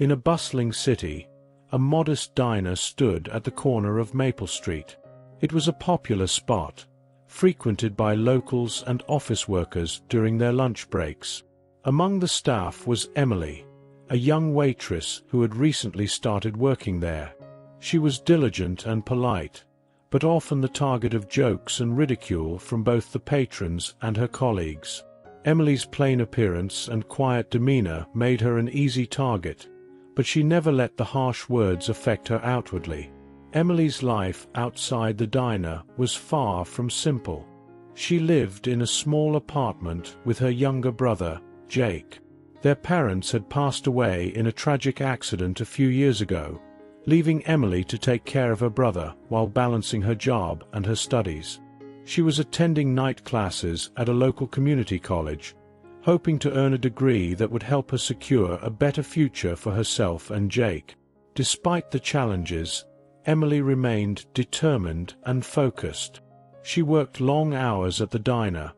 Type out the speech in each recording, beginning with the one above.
In a bustling city, a modest diner stood at the corner of Maple Street. It was a popular spot, frequented by locals and office workers during their lunch breaks. Among the staff was Emily, a young waitress who had recently started working there. She was diligent and polite, but often the target of jokes and ridicule from both the patrons and her colleagues. Emily's plain appearance and quiet demeanor made her an easy target, but she never let the harsh words affect her outwardly. Emily's life outside the diner was far from simple. She lived in a small apartment with her younger brother, Jake. Their parents had passed away in a tragic accident a few years ago, leaving Emily to take care of her brother while balancing her job and her studies. She was attending night classes at a local community college, hoping to earn a degree that would help her secure a better future for herself and Jake. Despite the challenges, Emily remained determined and focused. She worked long hours at the diner,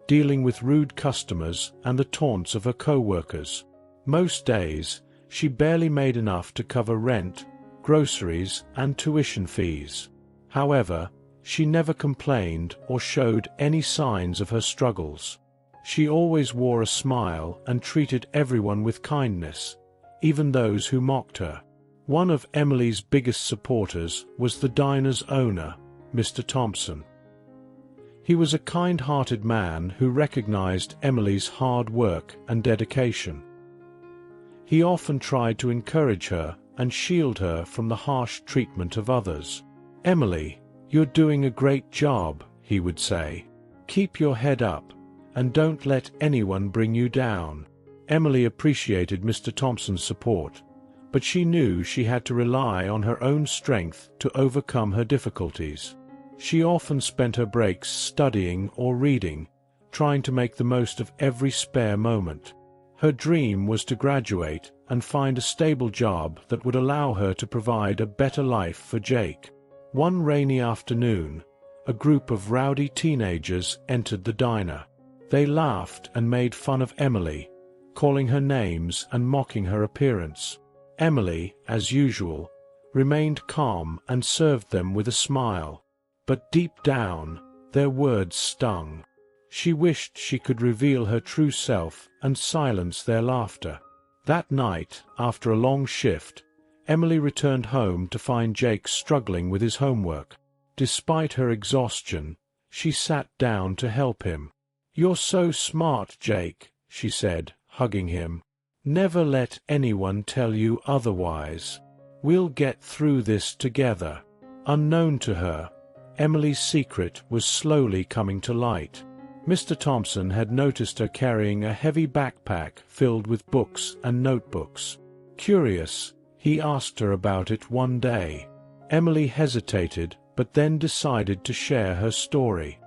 dealing with rude customers and the taunts of her co-workers. Most days, she barely made enough to cover rent, groceries, and tuition fees. However, she never complained or showed any signs of her struggles. She always wore a smile and treated everyone with kindness, even those who mocked her. One of Emily's biggest supporters was the diner's owner, Mr. Thompson. He was a kind-hearted man who recognized Emily's hard work and dedication. He often tried to encourage her and shield her from the harsh treatment of others. "Emily, you're doing a great job," he would say. "Keep your head up, and don't let anyone bring you down." Emily appreciated Mr. Thompson's support, but she knew she had to rely on her own strength to overcome her difficulties. She often spent her breaks studying or reading, trying to make the most of every spare moment. Her dream was to graduate and find a stable job that would allow her to provide a better life for Jake. One rainy afternoon, a group of rowdy teenagers entered the diner. They laughed and made fun of Emily, calling her names and mocking her appearance. Emily, as usual, remained calm and served them with a smile. But deep down, their words stung. She wished she could reveal her true self and silence their laughter. That night, after a long shift, Emily returned home to find Jake struggling with his homework. Despite her exhaustion, she sat down to help him. "You're so smart, Jake," she said, hugging him. "Never let anyone tell you otherwise. We'll get through this together." Unknown to her, Emily's secret was slowly coming to light. Mr. Thompson had noticed her carrying a heavy backpack filled with books and notebooks. Curious, he asked her about it one day. Emily hesitated, but then decided to share her story.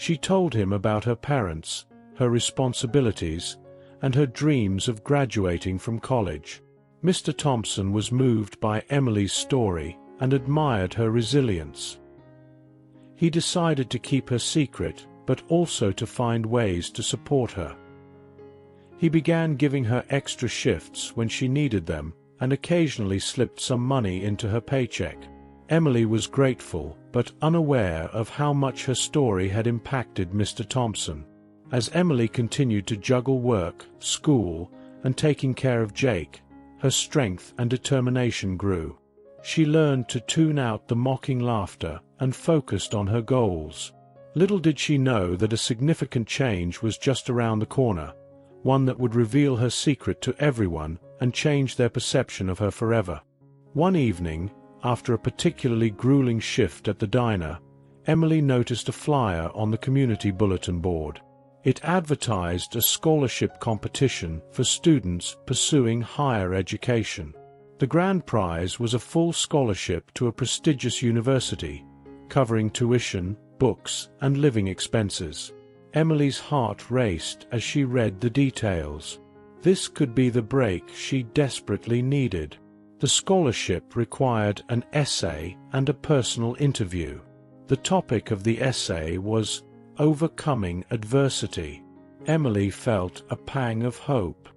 She told him about her parents, her responsibilities, and her dreams of graduating from college. Mr. Thompson was moved by Emily's story and admired her resilience. He decided to keep her secret, but also to find ways to support her. He began giving her extra shifts when she needed them, and occasionally slipped some money into her paycheck. Emily was grateful, but unaware of how much her story had impacted Mr. Thompson. As Emily continued to juggle work, school, and taking care of Jake, her strength and determination grew. She learned to tune out the mocking laughter and focused on her goals. Little did she know that a significant change was just around the corner, one that would reveal her secret to everyone and change their perception of her forever. One evening, after a particularly grueling shift at the diner, Emily noticed a flyer on the community bulletin board. It advertised a scholarship competition for students pursuing higher education. The grand prize was a full scholarship to a prestigious university, covering tuition, books, and living expenses. Emily's heart raced as she read the details. This could be the break she desperately needed. The scholarship required an essay and a personal interview. The topic of the essay was overcoming adversity. Emily felt a pang of hope.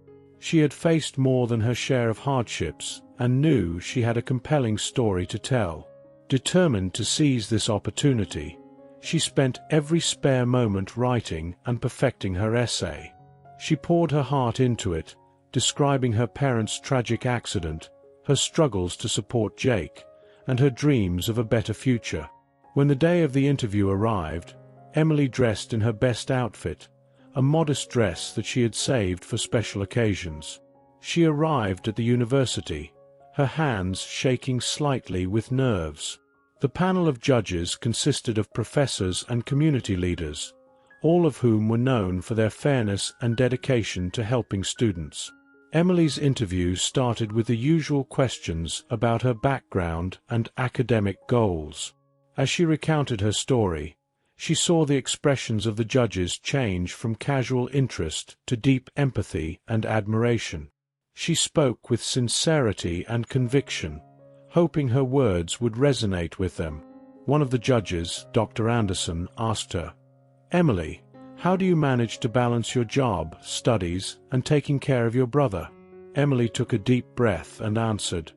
She had faced more than her share of hardships, and knew she had a compelling story to tell. Determined to seize this opportunity, she spent every spare moment writing and perfecting her essay. She poured her heart into it, describing her parents' tragic accident, her struggles to support Jake, and her dreams of a better future. When the day of the interview arrived, Emily dressed in her best outfit, a modest dress that she had saved for special occasions. She arrived at the university, her hands shaking slightly with nerves. The panel of judges consisted of professors and community leaders, all of whom were known for their fairness and dedication to helping students. Emily's interview started with the usual questions about her background and academic goals. As she recounted her story, she saw the expressions of the judges change from casual interest to deep empathy and admiration. She spoke with sincerity and conviction, hoping her words would resonate with them. One of the judges, Dr. Anderson, asked her, "Emily, how do you manage to balance your job, studies, and taking care of your brother?" Emily took a deep breath and answered,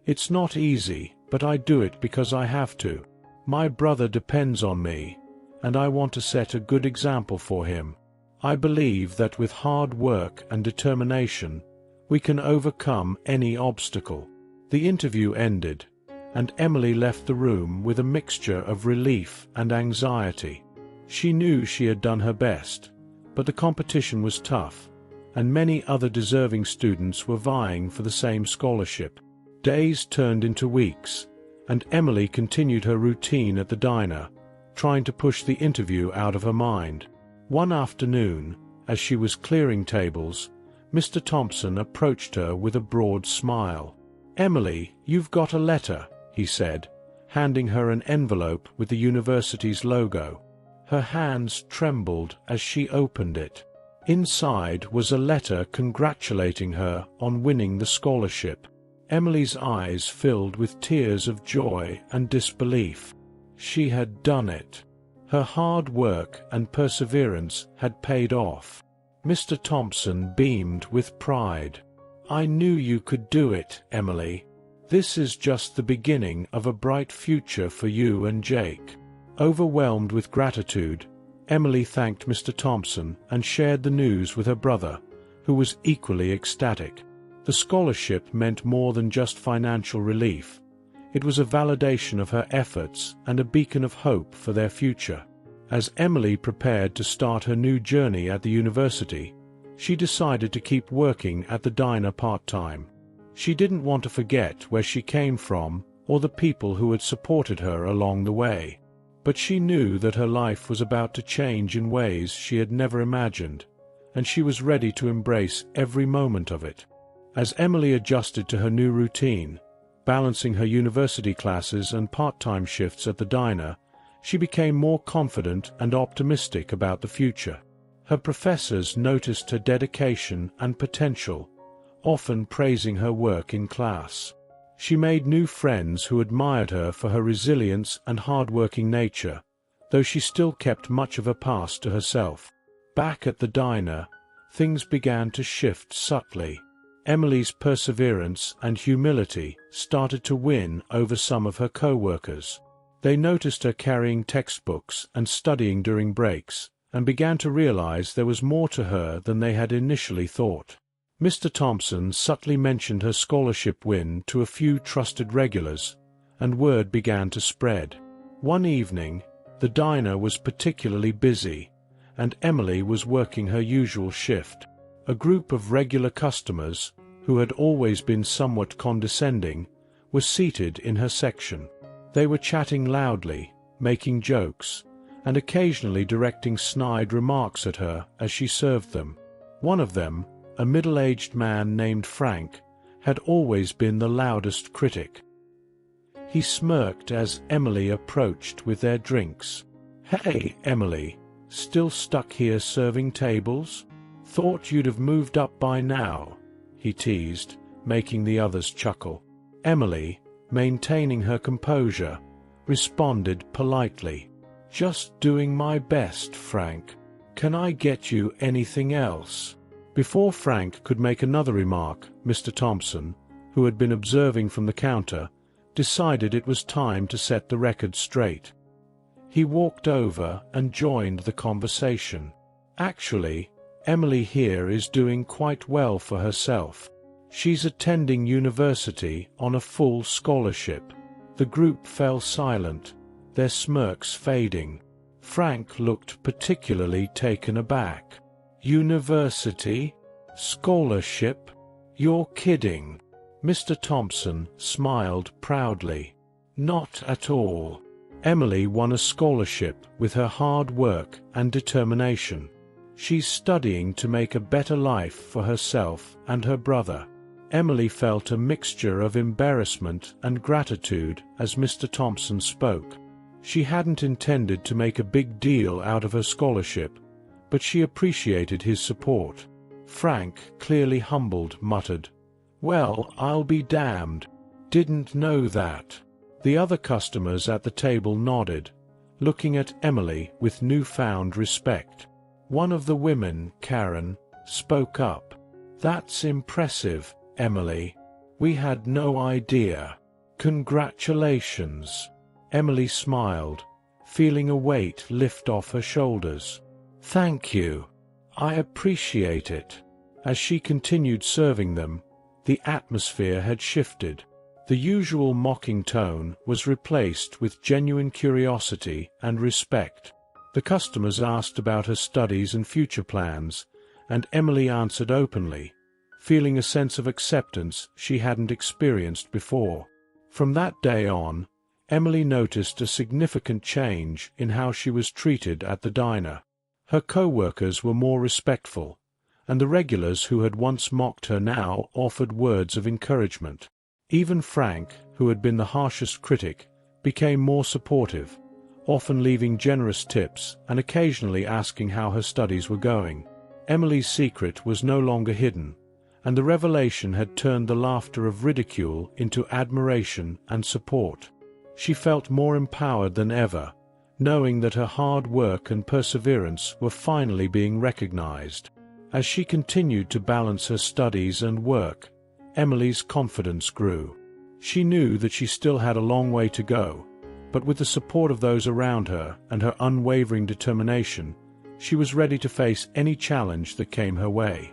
"It's not easy, but I do it because I have to. My brother depends on me, and I want to set a good example for him. I believe that with hard work and determination, we can overcome any obstacle." The interview ended, and Emily left the room with a mixture of relief and anxiety. She knew she had done her best, but the competition was tough, and many other deserving students were vying for the same scholarship. Days turned into weeks, and Emily continued her routine at the diner, trying to push the interview out of her mind. One afternoon, as she was clearing tables, Mr. Thompson approached her with a broad smile. "Emily, you've got a letter," he said, handing her an envelope with the university's logo. Her hands trembled as she opened it. Inside was a letter congratulating her on winning the scholarship. Emily's eyes filled with tears of joy and disbelief. She had done it. Her hard work and perseverance had paid off. Mr. Thompson beamed with pride. "I knew you could do it, Emily. This is just the beginning of a bright future for you and Jake." Overwhelmed with gratitude, Emily thanked Mr. Thompson and shared the news with her brother, who was equally ecstatic. The scholarship meant more than just financial relief. It was a validation of her efforts and a beacon of hope for their future. As Emily prepared to start her new journey at the university, she decided to keep working at the diner part-time. She didn't want to forget where she came from or the people who had supported her along the way. But she knew that her life was about to change in ways she had never imagined, and she was ready to embrace every moment of it. As Emily adjusted to her new routine, balancing her university classes and part-time shifts at the diner, she became more confident and optimistic about the future. Her professors noticed her dedication and potential, often praising her work in class. She made new friends who admired her for her resilience and hard-working nature, though she still kept much of her past to herself. Back at the diner, things began to shift subtly. Emily's perseverance and humility started to win over some of her co-workers. They noticed her carrying textbooks and studying during breaks, and began to realize there was more to her than they had initially thought. Mr. Thompson subtly mentioned her scholarship win to a few trusted regulars, and word began to spread. One evening, the diner was particularly busy, and Emily was working her usual shift. A group of regular customers, who had always been somewhat condescending, were seated in her section. They were chatting loudly, making jokes, and occasionally directing snide remarks at her as she served them. One of them, a middle-aged man named Frank, had always been the loudest critic. He smirked as Emily approached with their drinks. "Hey, Emily, still stuck here serving tables? Thought you'd have moved up by now," he teased, making the others chuckle. Emily, maintaining her composure, responded politely. "Just doing my best, Frank. Can I get you anything else?" Before Frank could make another remark, Mr. Thompson, who had been observing from the counter, decided it was time to set the record straight. He walked over and joined the conversation. "Actually, Emily here is doing quite well for herself. She's attending university on a full scholarship." The group fell silent, their smirks fading. Frank looked particularly taken aback. "University? Scholarship? You're kidding." Mr. Thompson smiled proudly. "Not at all. Emily won a scholarship with her hard work and determination. She's studying to make a better life for herself and her brother." Emily felt a mixture of embarrassment and gratitude as Mr. Thompson spoke. She hadn't intended to make a big deal out of her scholarship, but she appreciated his support. Frank, clearly humbled, muttered, "Well, I'll be damned. Didn't know that." The other customers at the table nodded, looking at Emily with newfound respect. One of the women, Karen, spoke up. "That's impressive, Emily. We had no idea. Congratulations." Emily smiled, feeling a weight lift off her shoulders. "Thank you. I appreciate it." As she continued serving them, the atmosphere had shifted. The usual mocking tone was replaced with genuine curiosity and respect. The customers asked about her studies and future plans, and Emily answered openly, feeling a sense of acceptance she hadn't experienced before. From that day on, Emily noticed a significant change in how she was treated at the diner. Her co-workers were more respectful, and the regulars who had once mocked her now offered words of encouragement. Even Frank, who had been the harshest critic, became more supportive, often leaving generous tips and occasionally asking how her studies were going. Emily's secret was no longer hidden, and the revelation had turned the laughter of ridicule into admiration and support. She felt more empowered than ever, knowing that her hard work and perseverance were finally being recognized. As she continued to balance her studies and work, Emily's confidence grew. She knew that she still had a long way to go, but with the support of those around her and her unwavering determination, she was ready to face any challenge that came her way.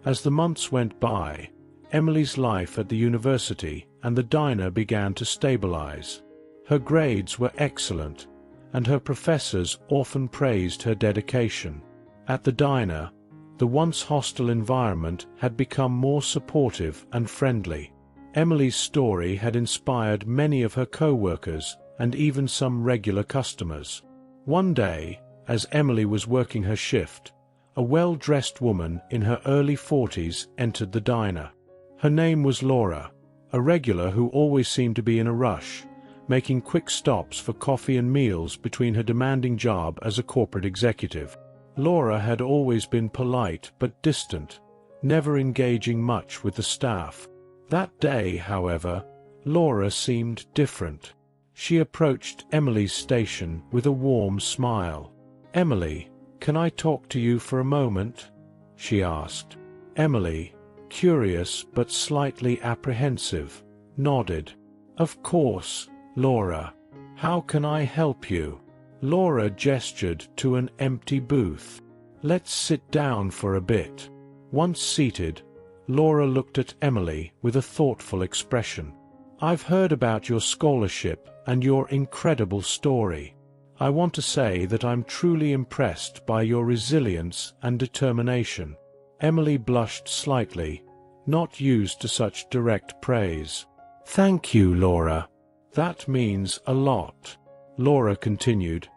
As the months went by, Emily's life at the university and the diner began to stabilize. Her grades were excellent, and her professors often praised her dedication. At the diner, the once hostile environment had become more supportive and friendly. Emily's story had inspired many of her co-workers and even some regular customers. One day, as Emily was working her shift, a well-dressed woman in her early 40s entered the diner. Her name was Laura, a regular who always seemed to be in a rush, making quick stops for coffee and meals between her demanding job as a corporate executive. Laura had always been polite but distant, never engaging much with the staff. That day, however, Laura seemed different. She approached Emily's station with a warm smile. "Emily, can I talk to you for a moment?" she asked. Emily, curious but slightly apprehensive, nodded. "Of course, Laura. How can I help you?" Laura gestured to an empty booth. "Let's sit down for a bit." Once seated, Laura looked at Emily with a thoughtful expression. "I've heard about your scholarship and your incredible story. I want to say that I'm truly impressed by your resilience and determination." Emily blushed slightly, not used to such direct praise. "Thank you, Laura. That means a lot." Laura continued,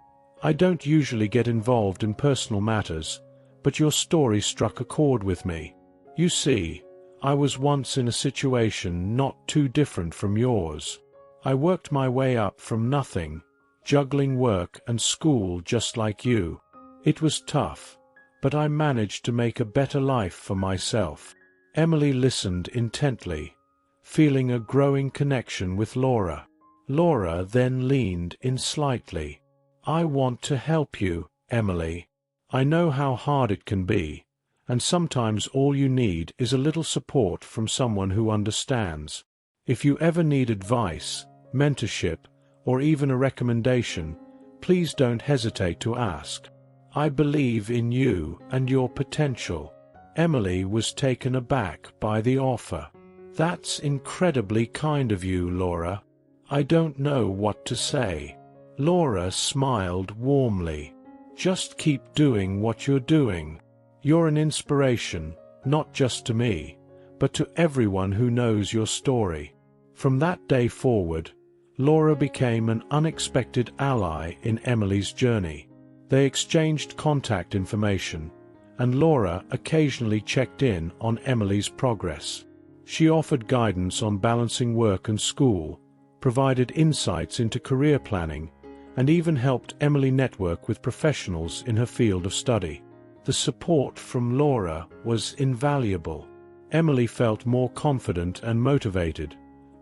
"I don't usually get involved in personal matters, but your story struck a chord with me. You see, I was once in a situation not too different from yours. I worked my way up from nothing, juggling work and school just like you. It was tough, but I managed to make a better life for myself." Emily listened intently, feeling a growing connection with Laura. Laura then leaned in slightly. "I want to help you, Emily. I know how hard it can be, and sometimes all you need is a little support from someone who understands. If you ever need advice, mentorship, or even a recommendation, please don't hesitate to ask. I believe in you and your potential." Emily was taken aback by the offer. "That's incredibly kind of you, Laura. I don't know what to say." Laura smiled warmly. "Just keep doing what you're doing. You're an inspiration, not just to me, but to everyone who knows your story." From that day forward, Laura became an unexpected ally in Emily's journey. They exchanged contact information, and Laura occasionally checked in on Emily's progress. She offered guidance on balancing work and school, provided insights into career planning, and even helped Emily network with professionals in her field of study. The support from Laura was invaluable. Emily felt more confident and motivated,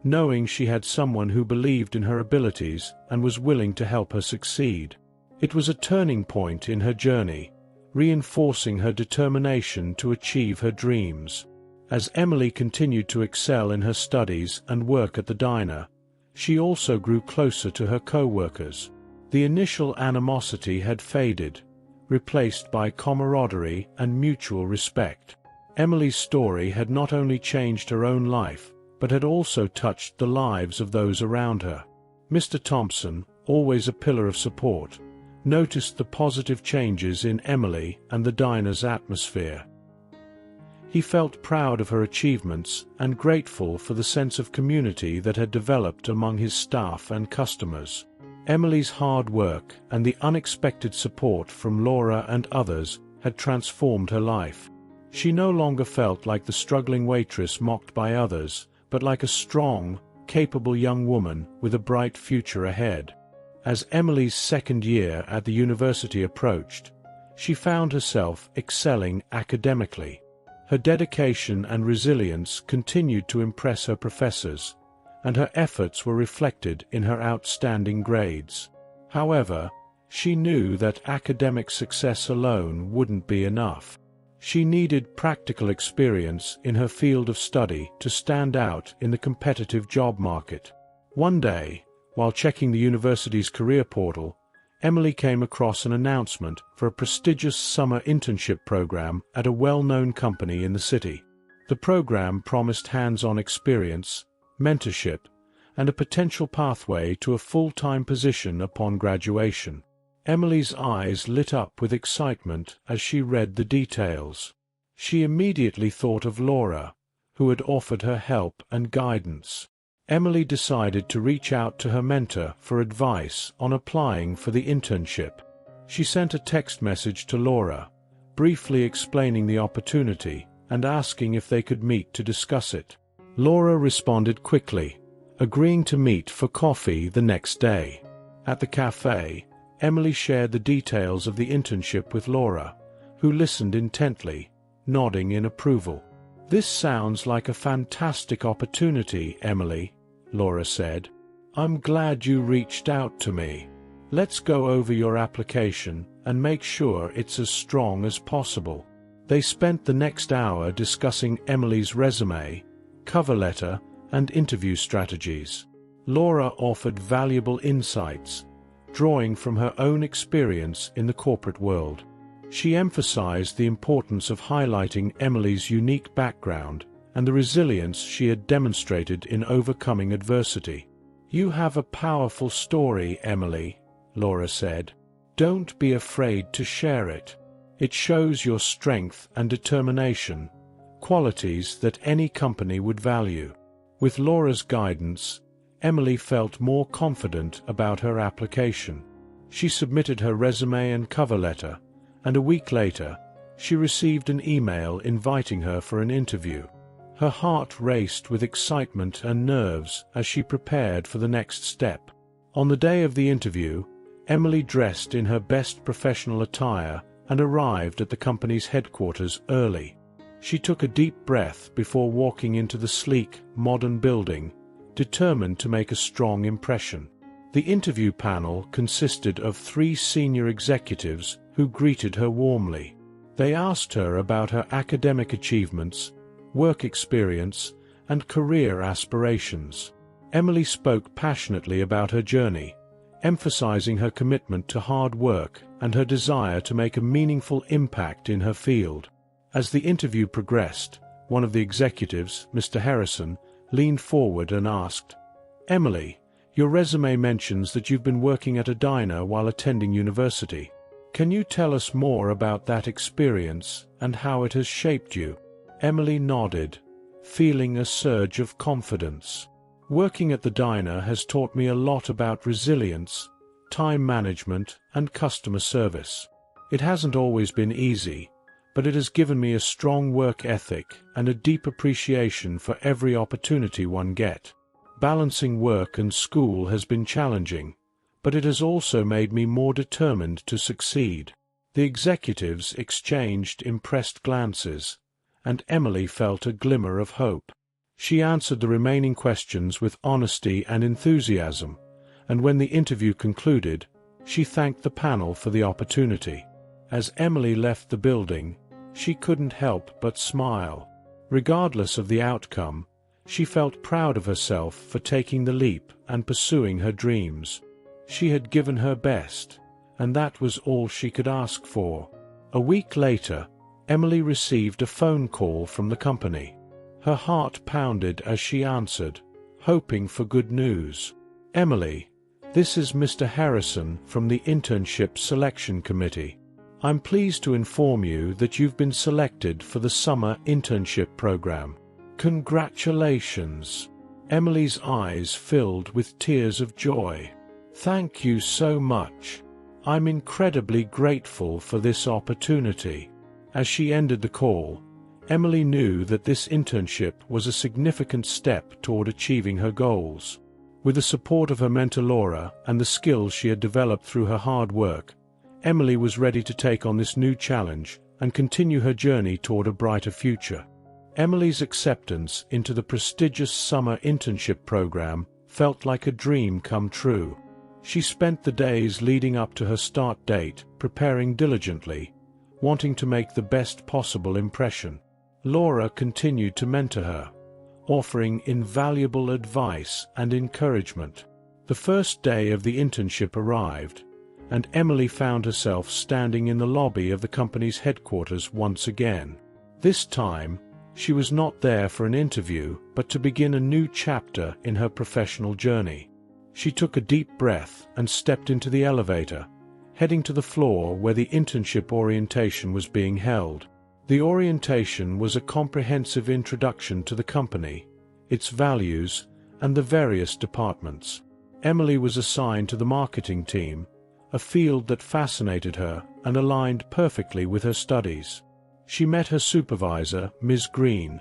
knowing she had someone who believed in her abilities and was willing to help her succeed. It was a turning point in her journey, reinforcing her determination to achieve her dreams. As Emily continued to excel in her studies and work at the diner, she also grew closer to her co-workers. The initial animosity had faded, replaced by camaraderie and mutual respect. Emily's story had not only changed her own life, but had also touched the lives of those around her. Mr. Thompson, always a pillar of support, noticed the positive changes in Emily and the diner's atmosphere. He felt proud of her achievements and grateful for the sense of community that had developed among his staff and customers. Emily's hard work and the unexpected support from Laura and others had transformed her life. She no longer felt like the struggling waitress mocked by others, but like a strong, capable young woman with a bright future ahead. As Emily's second year at the university approached, she found herself excelling academically. Her dedication and resilience continued to impress her professors, and her efforts were reflected in her outstanding grades. However, she knew that academic success alone wouldn't be enough. She needed practical experience in her field of study to stand out in the competitive job market. One day, while checking the university's career portal, Emily came across an announcement for a prestigious summer internship program at a well-known company in the city. The program promised hands-on experience, mentorship, and a potential pathway to a full-time position upon graduation. Emily's eyes lit up with excitement as she read the details. She immediately thought of Laura, who had offered her help and guidance. Emily decided to reach out to her mentor for advice on applying for the internship. She sent a text message to Laura, briefly explaining the opportunity and asking if they could meet to discuss it. Laura responded quickly, agreeing to meet for coffee the next day. At the cafe, Emily shared the details of the internship with Laura, who listened intently, nodding in approval. "This sounds like a fantastic opportunity, Emily," Laura said. "I'm glad you reached out to me. Let's go over your application and make sure it's as strong as possible." They spent the next hour discussing Emily's resume, cover letter, and interview strategies. Laura offered valuable insights, drawing from her own experience in the corporate world. She emphasized the importance of highlighting Emily's unique background and the resilience she had demonstrated in overcoming adversity. "You have a powerful story, Emily," Laura said. "Don't be afraid to share it. It shows your strength and determination, qualities that any company would value." With Laura's guidance, Emily felt more confident about her application. She submitted her resume and cover letter, and a week later, she received an email inviting her for an interview. Her heart raced with excitement and nerves as she prepared for the next step. On the day of the interview, Emily dressed in her best professional attire and arrived at the company's headquarters early. She took a deep breath before walking into the sleek, modern building, determined to make a strong impression. The interview panel consisted of 3 senior executives who greeted her warmly. They asked her about her academic achievements, work experience, and career aspirations. Emily spoke passionately about her journey, emphasizing her commitment to hard work and her desire to make a meaningful impact in her field. As the interview progressed, one of the executives, Mr. Harrison, leaned forward and asked, "Emily, your resume mentions that you've been working at a diner while attending university. Can you tell us more about that experience and how it has shaped you?" Emily nodded, feeling a surge of confidence. "Working at the diner has taught me a lot about resilience, time management, and customer service. It hasn't always been easy, but it has given me a strong work ethic and a deep appreciation for every opportunity one gets. Balancing work and school has been challenging, but it has also made me more determined to succeed." The executives exchanged impressed glances, and Emily felt a glimmer of hope. She answered the remaining questions with honesty and enthusiasm, and when the interview concluded, she thanked the panel for the opportunity. As Emily left the building, she couldn't help but smile. Regardless of the outcome, she felt proud of herself for taking the leap and pursuing her dreams. She had given her best, and that was all she could ask for. A week later, Emily received a phone call from the company. Her heart pounded as she answered, hoping for good news. "Emily, this is Mr. Harrison from the Internship Selection Committee. I'm pleased to inform you that you've been selected for the summer internship program. Congratulations." Emily's eyes filled with tears of joy. "Thank you so much. I'm incredibly grateful for this opportunity." As she ended the call, Emily knew that this internship was a significant step toward achieving her goals. With the support of her mentor Laura and the skills she had developed through her hard work, Emily was ready to take on this new challenge and continue her journey toward a brighter future. Emily's acceptance into the prestigious summer internship program felt like a dream come true. She spent the days leading up to her start date preparing diligently, wanting to make the best possible impression. Laura continued to mentor her, offering invaluable advice and encouragement. The first day of the internship arrived, and Emily found herself standing in the lobby of the company's headquarters once again. This time, she was not there for an interview, but to begin a new chapter in her professional journey. She took a deep breath and stepped into the elevator, heading to the floor where the internship orientation was being held. The orientation was a comprehensive introduction to the company, its values, and the various departments. Emily was assigned to the marketing team, a field that fascinated her and aligned perfectly with her studies. She met her supervisor, Ms. Green,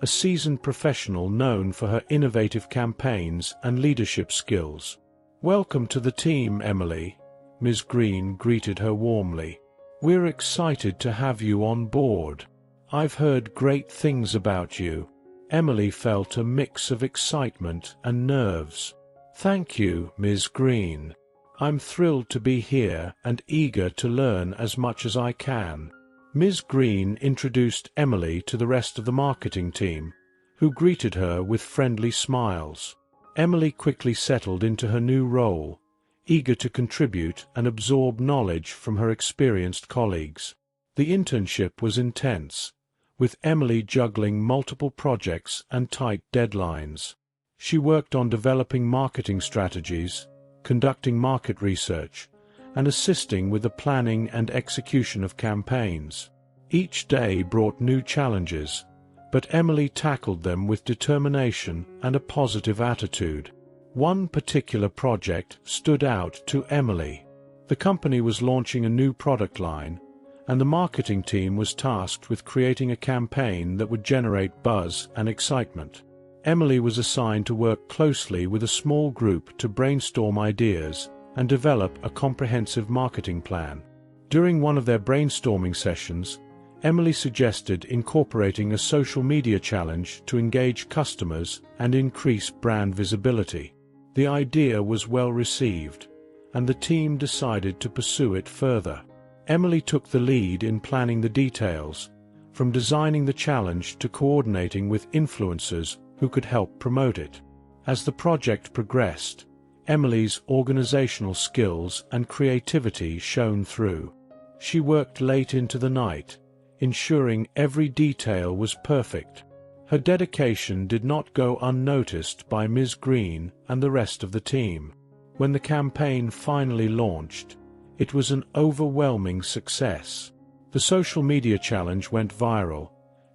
a seasoned professional known for her innovative campaigns and leadership skills. "Welcome to the team, Emily," Ms. Green greeted her warmly. "We're excited to have you on board. I've heard great things about you." Emily felt a mix of excitement and nerves. "Thank you, Ms. Green. I'm thrilled to be here and eager to learn as much as I can." Ms. Green introduced Emily to the rest of the marketing team, who greeted her with friendly smiles. Emily quickly settled into her new role, eager to contribute and absorb knowledge from her experienced colleagues. The internship was intense, with Emily juggling multiple projects and tight deadlines. She worked on developing marketing strategies, conducting market research, and assisting with the planning and execution of campaigns. Each day brought new challenges, but Emily tackled them with determination and a positive attitude. One particular project stood out to Emily. The company was launching a new product line, and the marketing team was tasked with creating a campaign that would generate buzz and excitement. Emily was assigned to work closely with a small group to brainstorm ideas and develop a comprehensive marketing plan. During one of their brainstorming sessions, Emily suggested incorporating a social media challenge to engage customers and increase brand visibility. The idea was well received, and the team decided to pursue it further. Emily took the lead in planning the details, from designing the challenge to coordinating with influencers who could help promote it. As the project progressed, Emily's organizational skills and creativity shone through. She worked late into the night, ensuring every detail was perfect. Her dedication did not go unnoticed by Ms. Green and the rest of the team. When the campaign finally launched, it was an overwhelming success. The social media challenge went viral,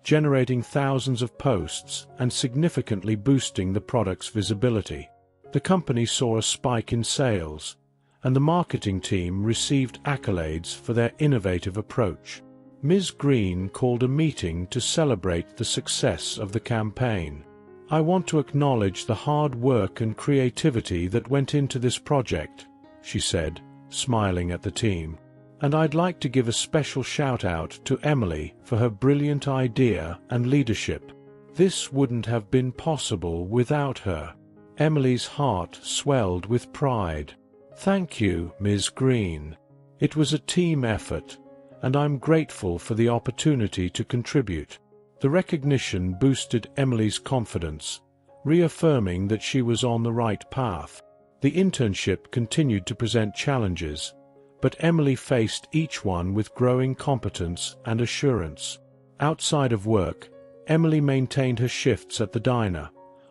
generating thousands of posts and significantly boosting the product's visibility. The company saw a spike in sales, and the marketing team received accolades for their innovative approach. Ms. Green called a meeting to celebrate the success of the campaign. "I want to acknowledge the hard work and creativity that went into this project," she said, smiling at the team. "And I'd like to give a special shout-out to Emily for her brilliant idea and leadership. This wouldn't have been possible without her." Emily's heart swelled with pride. "Thank you, Ms. Green. It was a team effort, and I'm grateful for the opportunity to contribute." The recognition boosted Emily's confidence, reaffirming that she was on the right path. The internship continued to present challenges, but Emily faced each one with growing competence and assurance. Outside of work, Emily maintained her shifts at the diner,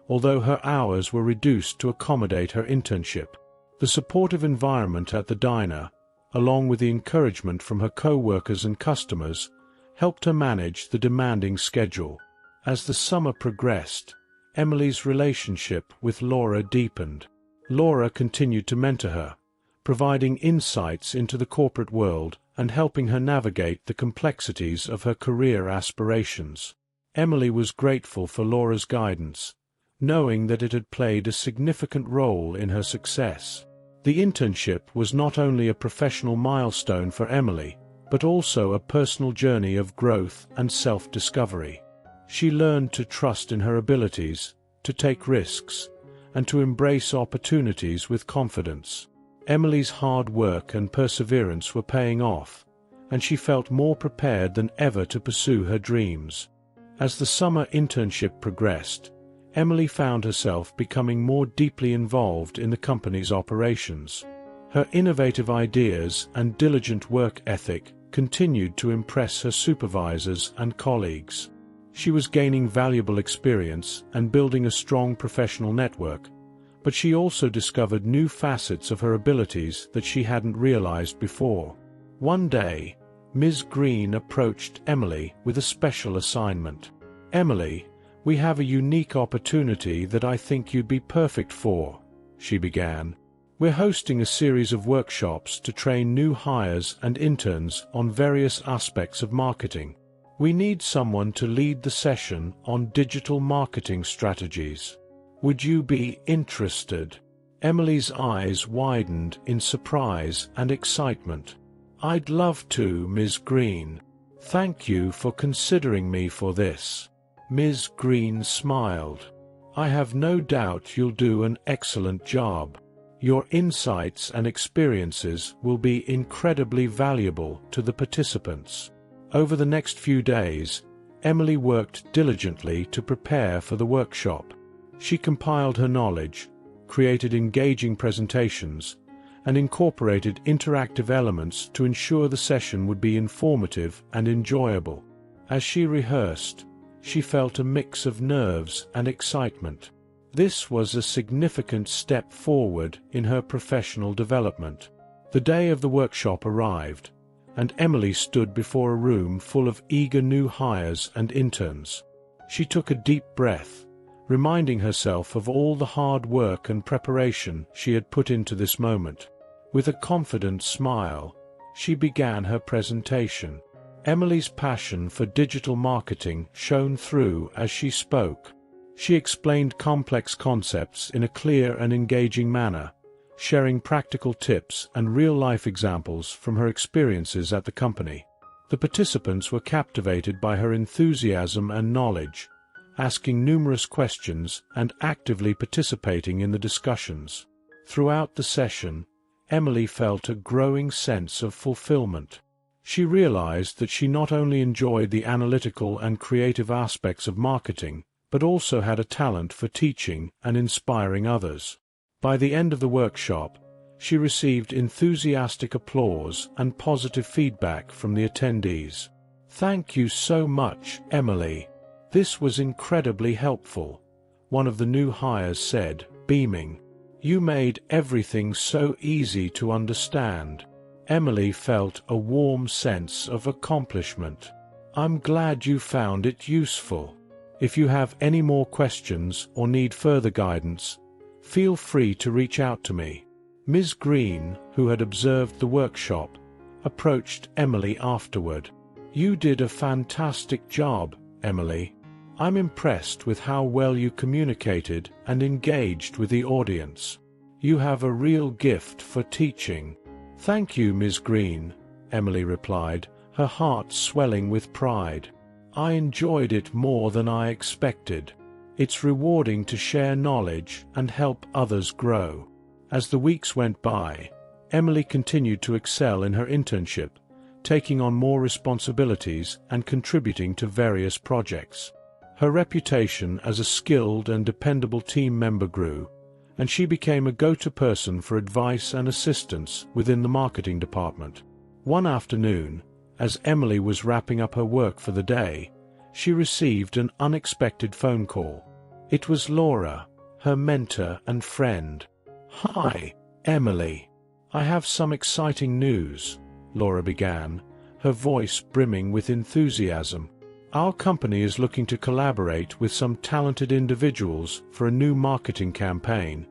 although her hours were reduced to accommodate her internship. The supportive environment at the diner, along with the encouragement from her co-workers and customers, helped her manage the demanding schedule. As the summer progressed, Emily's relationship with Laura deepened. Laura continued to mentor her, providing insights into the corporate world and helping her navigate the complexities of her career aspirations. Emily was grateful for Laura's guidance, knowing that it had played a significant role in her success. The internship was not only a professional milestone for Emily, but also a personal journey of growth and self-discovery. She learned to trust in her abilities, to take risks, and to embrace opportunities with confidence. Emily's hard work and perseverance were paying off, and she felt more prepared than ever to pursue her dreams. As the summer internship progressed, Emily found herself becoming more deeply involved in the company's operations. Her innovative ideas and diligent work ethic continued to impress her supervisors and colleagues. She was gaining valuable experience and building a strong professional network, but she also discovered new facets of her abilities that she hadn't realized before. One day, Ms. Green approached Emily with a special assignment. "Emily, we have a unique opportunity that I think you'd be perfect for," she began. "We're hosting a series of workshops to train new hires and interns on various aspects of marketing. We need someone to lead the session on digital marketing strategies. Would you be interested?" Emily's eyes widened in surprise and excitement. "I'd love to, Ms. Green. Thank you for considering me for this." Ms. Green smiled. "I have no doubt you'll do an excellent job. Your insights and experiences will be incredibly valuable to the participants." Over the next few days, Emily worked diligently to prepare for the workshop. She compiled her knowledge, created engaging presentations, and incorporated interactive elements to ensure the session would be informative and enjoyable. As she rehearsed, she felt a mix of nerves and excitement. This was a significant step forward in her professional development. The day of the workshop arrived, and Emily stood before a room full of eager new hires and interns. She took a deep breath, reminding herself of all the hard work and preparation she had put into this moment. With a confident smile, she began her presentation. Emily's passion for digital marketing shone through as she spoke. She explained complex concepts in a clear and engaging manner, sharing practical tips and real-life examples from her experiences at the company. The participants were captivated by her enthusiasm and knowledge, asking numerous questions and actively participating in the discussions. Throughout the session, Emily felt a growing sense of fulfillment. She realized that she not only enjoyed the analytical and creative aspects of marketing, but also had a talent for teaching and inspiring others. By the end of the workshop, she received enthusiastic applause and positive feedback from the attendees. "Thank you so much, Emily. This was incredibly helpful," one of the new hires said, beaming. "You made everything so easy to understand." Emily felt a warm sense of accomplishment. "I'm glad you found it useful. If you have any more questions or need further guidance, feel free to reach out to me." Ms. Green, who had observed the workshop, approached Emily afterward. "You did a fantastic job, Emily. I'm impressed with how well you communicated and engaged with the audience. You have a real gift for teaching." "Thank you, Ms. Green," Emily replied, her heart swelling with pride. "I enjoyed it more than I expected. It's rewarding to share knowledge and help others grow." As the weeks went by, Emily continued to excel in her internship, taking on more responsibilities and contributing to various projects. Her reputation as a skilled and dependable team member grew, and she became a go-to person for advice and assistance within the marketing department. One afternoon, as Emily was wrapping up her work for the day, she received an unexpected phone call. It was Laura, her mentor and friend. "Hi, Emily. I have some exciting news," Laura began, her voice brimming with enthusiasm. "Our company is looking to collaborate with some talented individuals for a new marketing campaign,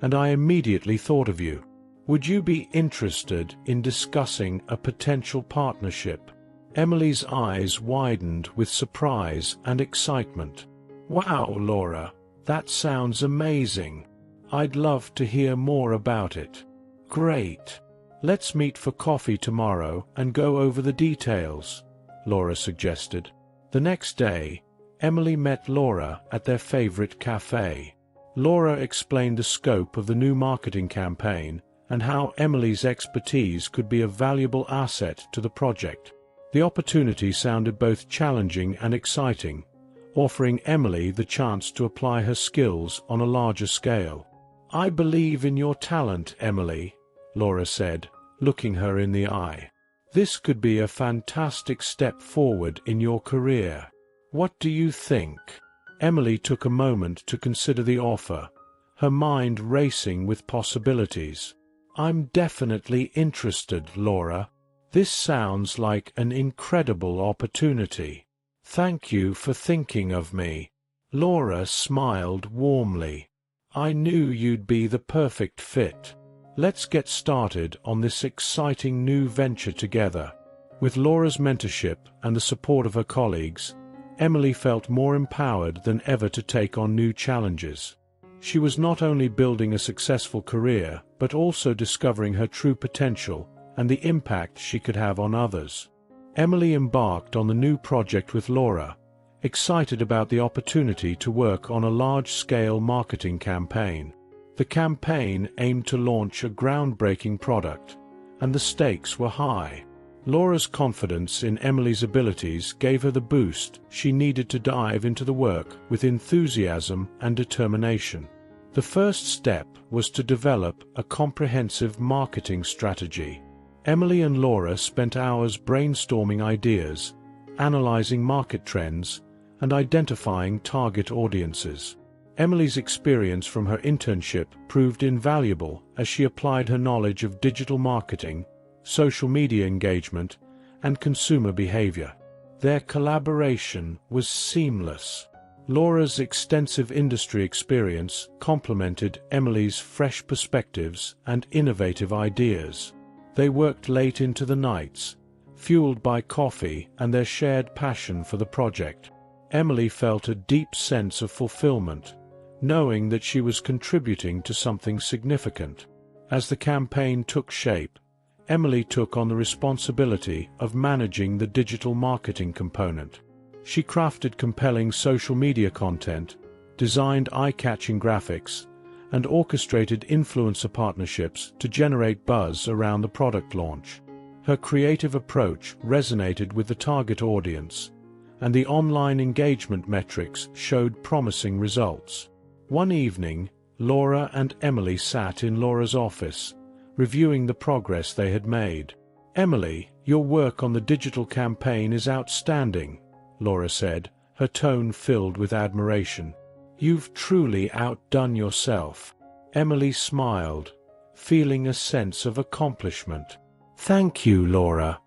and I immediately thought of you. Would you be interested in discussing a potential partnership?" Emily's eyes widened with surprise and excitement. "Wow, Laura, that sounds amazing. I'd love to hear more about it." "Great. Let's meet for coffee tomorrow and go over the details," Laura suggested. The next day, Emily met Laura at their favorite cafe. Laura explained the scope of the new marketing campaign and how Emily's expertise could be a valuable asset to the project. The opportunity sounded both challenging and exciting, offering Emily the chance to apply her skills on a larger scale. "I believe in your talent, Emily," Laura said, looking her in the eye. "This could be a fantastic step forward in your career. What do you think?" Emily took a moment to consider the offer, her mind racing with possibilities. "I'm definitely interested, Laura. This sounds like an incredible opportunity. Thank you for thinking of me." Laura smiled warmly. "I knew you'd be the perfect fit. Let's get started on this exciting new venture together." With Laura's mentorship and the support of her colleagues, Emily felt more empowered than ever to take on new challenges. She was not only building a successful career, but also discovering her true potential and the impact she could have on others. Emily embarked on the new project with Laura, excited about the opportunity to work on a large-scale marketing campaign. The campaign aimed to launch a groundbreaking product, and the stakes were high. Laura's confidence in Emily's abilities gave her the boost she needed to dive into the work with enthusiasm and determination. The first step was to develop a comprehensive marketing strategy. Emily and Laura spent hours brainstorming ideas, analyzing market trends, and identifying target audiences. Emily's experience from her internship proved invaluable as she applied her knowledge of digital marketing, social media engagement, and consumer behavior. Their collaboration was seamless. Laura's extensive industry experience complemented Emily's fresh perspectives and innovative ideas. They worked late into the nights, fueled by coffee and their shared passion for the project. Emily felt a deep sense of fulfillment, knowing that she was contributing to something significant. As the campaign took shape, Emily took on the responsibility of managing the digital marketing component. She crafted compelling social media content, designed eye-catching graphics, and orchestrated influencer partnerships to generate buzz around the product launch. Her creative approach resonated with the target audience, and the online engagement metrics showed promising results. One evening, Laura and Emily sat in Laura's office, reviewing the progress they had made. "Emily, your work on the digital campaign is outstanding," Laura said, her tone filled with admiration. "You've truly outdone yourself." Emily smiled, feeling a sense of accomplishment. "Thank you, Laura.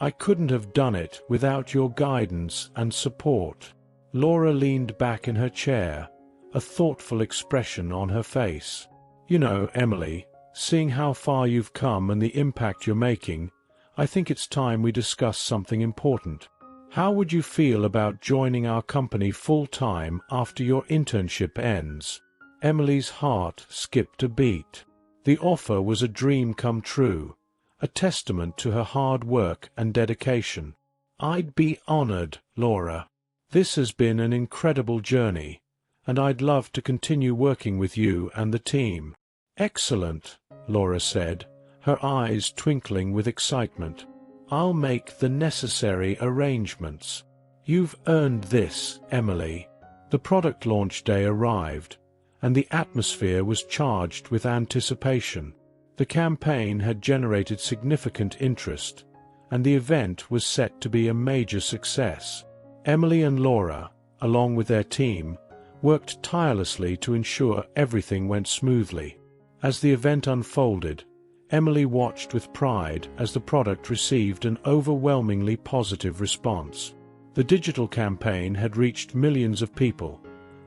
I couldn't have done it without your guidance and support." Laura leaned back in her chair, a thoughtful expression on her face. "You know, Emily, seeing how far you've come and the impact you're making, I think it's time we discuss something important. How would you feel about joining our company full-time after your internship ends?" Emily's heart skipped a beat. The offer was a dream come true, a testament to her hard work and dedication. "I'd be honored, Laura. This has been an incredible journey, and I'd love to continue working with you and the team." "Excellent," Laura said, her eyes twinkling with excitement. "I'll make the necessary arrangements." "You've earned this, Emily." The product launch day arrived, and the atmosphere was charged with anticipation. The campaign had generated significant interest, and the event was set to be a major success. Emily and Laura, along with their team, worked tirelessly to ensure everything went smoothly. As the event unfolded, Emily watched with pride as the product received an overwhelmingly positive response. The digital campaign had reached millions of people,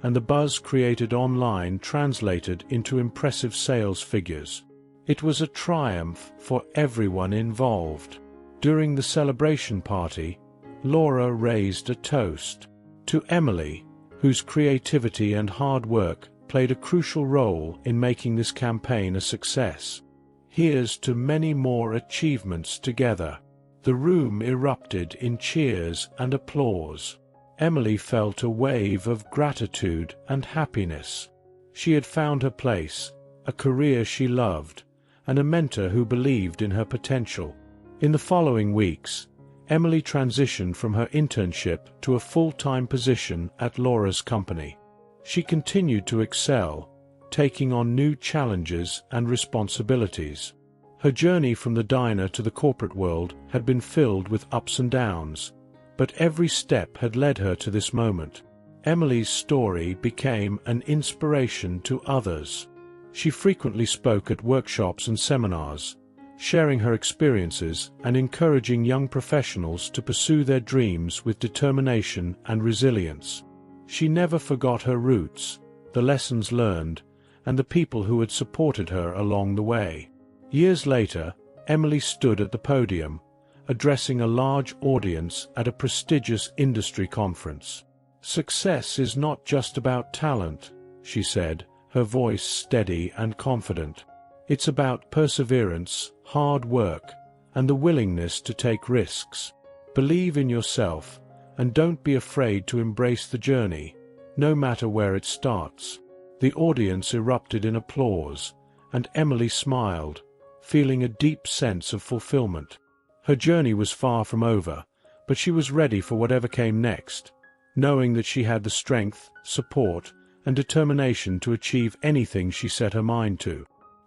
and the buzz created online translated into impressive sales figures. It was a triumph for everyone involved. During the celebration party, Laura raised a toast to Emily, whose creativity and hard work played a crucial role in making this campaign a success. "Here's to many more achievements together." The room erupted in cheers and applause. Emily felt a wave of gratitude and happiness. She had found her place, a career she loved, and a mentor who believed in her potential. In the following weeks, Emily transitioned from her internship to a full-time position at Laura's company. She continued to excel, taking on new challenges and responsibilities. Her journey from the diner to the corporate world had been filled with ups and downs, but every step had led her to this moment. Emily's story became an inspiration to others. She frequently spoke at workshops and seminars, sharing her experiences and encouraging young professionals to pursue their dreams with determination and resilience. She never forgot her roots, the lessons learned, and the people who had supported her along the way. Years later, Emily stood at the podium, addressing a large audience at a prestigious industry conference. "Success is not just about talent," she said, her voice steady and confident. "It's about perseverance, hard work, and the willingness to take risks. Believe in yourself, and don't be afraid to embrace the journey, no matter where it starts." The audience erupted in applause, and Emily smiled, feeling a deep sense of fulfillment. Her journey was far from over, but she was ready for whatever came next, knowing that she had the strength, support, and determination to achieve anything she set her mind to.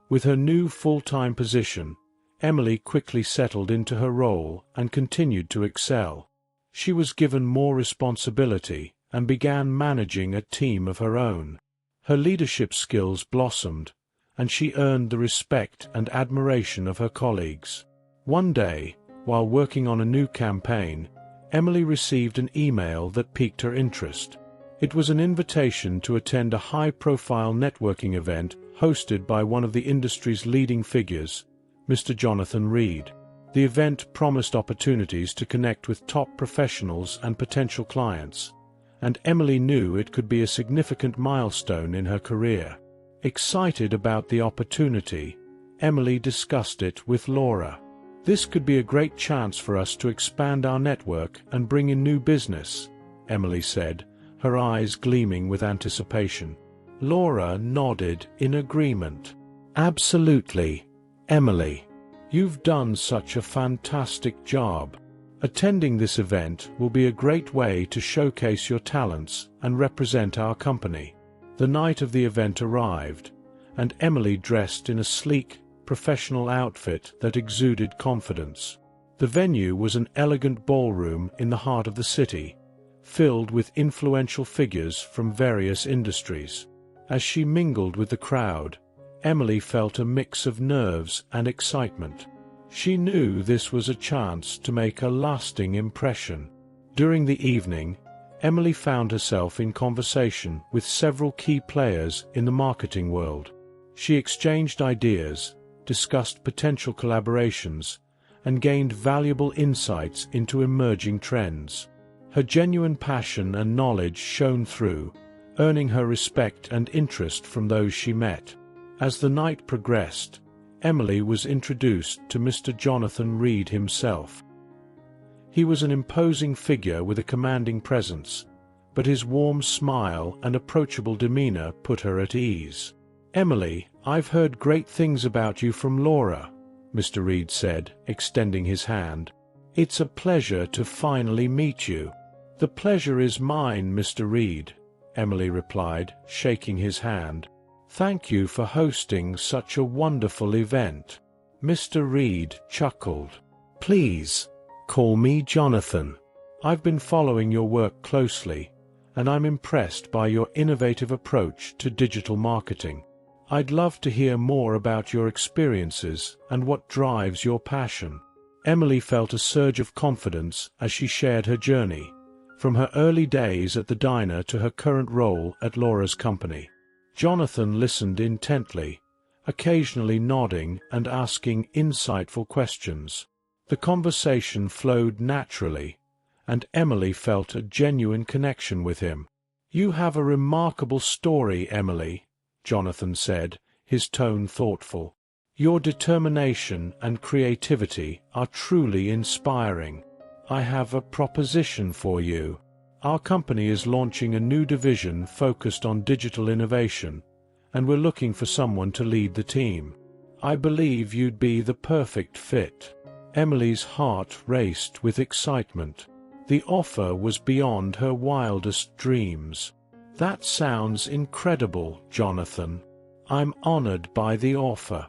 With her new full-time position, Emily quickly settled into her role and continued to excel. She was given more responsibility and began managing a team of her own. Her leadership skills blossomed, and she earned the respect and admiration of her colleagues. One day, while working on a new campaign, Emily received an email that piqued her interest. It was an invitation to attend a high-profile networking event hosted by one of the industry's leading figures, Mr. Jonathan Reed. The event promised opportunities to connect with top professionals and potential clients, and Emily knew it could be a significant milestone in her career. Excited about the opportunity, Emily discussed it with Laura. "This could be a great chance for us to expand our network and bring in new business," Emily said, her eyes gleaming with anticipation. Laura nodded in agreement. "Absolutely, Emily. You've done such a fantastic job. Attending this event will be a great way to showcase your talents and represent our company." The night of the event arrived, and Emily dressed in a sleek, professional outfit that exuded confidence. The venue was an elegant ballroom in the heart of the city, filled with influential figures from various industries. As she mingled with the crowd, Emily felt a mix of nerves and excitement. She knew this was a chance to make a lasting impression. During the evening, Emily found herself in conversation with several key players in the marketing world. She exchanged ideas, discussed potential collaborations, and gained valuable insights into emerging trends. Her genuine passion and knowledge shone through, earning her respect and interest from those she met. As the night progressed, Emily was introduced to Mr. Jonathan Reed himself. He was an imposing figure with a commanding presence, but his warm smile and approachable demeanor put her at ease. "Emily, I've heard great things about you from Laura," Mr. Reed said, extending his hand. "It's a pleasure to finally meet you." "The pleasure is mine, Mr. Reed," Emily replied, shaking his hand. "Thank you for hosting such a wonderful event." Mr. Reed chuckled. "Please, call me Jonathan. I've been following your work closely, and I'm impressed by your innovative approach to digital marketing. I'd love to hear more about your experiences and what drives your passion." Emily felt a surge of confidence as she shared her journey, from her early days at the diner to her current role at Laura's company. Jonathan listened intently, occasionally nodding and asking insightful questions. The conversation flowed naturally, and Emily felt a genuine connection with him. "You have a remarkable story, Emily," Jonathan said, his tone thoughtful. "Your determination and creativity are truly inspiring. I have a proposition for you. Our company is launching a new division focused on digital innovation, and we're looking for someone to lead the team. I believe you'd be the perfect fit." Emily's heart raced with excitement. The offer was beyond her wildest dreams. "That sounds incredible, Jonathan. I'm honored by the offer.